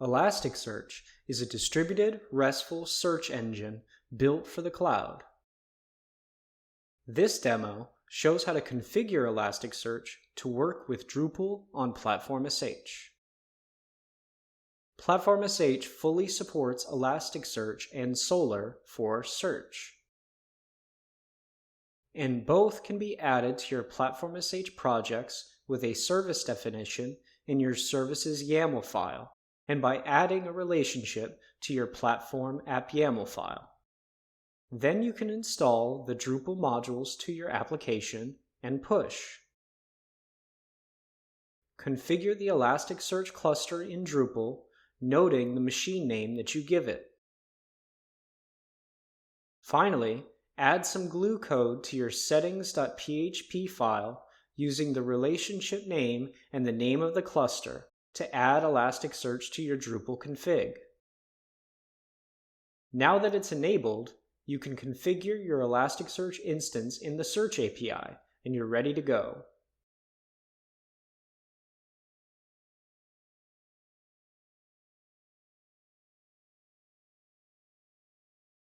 Elasticsearch is a distributed RESTful search engine built for the cloud. This demo shows how to configure Elasticsearch to work with Drupal on Platform.sh. Platform.sh fully supports Elasticsearch and Solr for search, and both can be added to your Platform.sh projects with a service definition in your services YAML file, and by adding a relationship to your platform app YAML file. Then you can install the Drupal modules to your application and push. Configure the Elasticsearch cluster in Drupal, noting the machine name that you give it. Finally, add some glue code to your settings.php file using the relationship name and the name of the cluster to add Elasticsearch to your Drupal config. Now that it's enabled, you can configure your Elasticsearch instance in the Search API, and you're ready to go.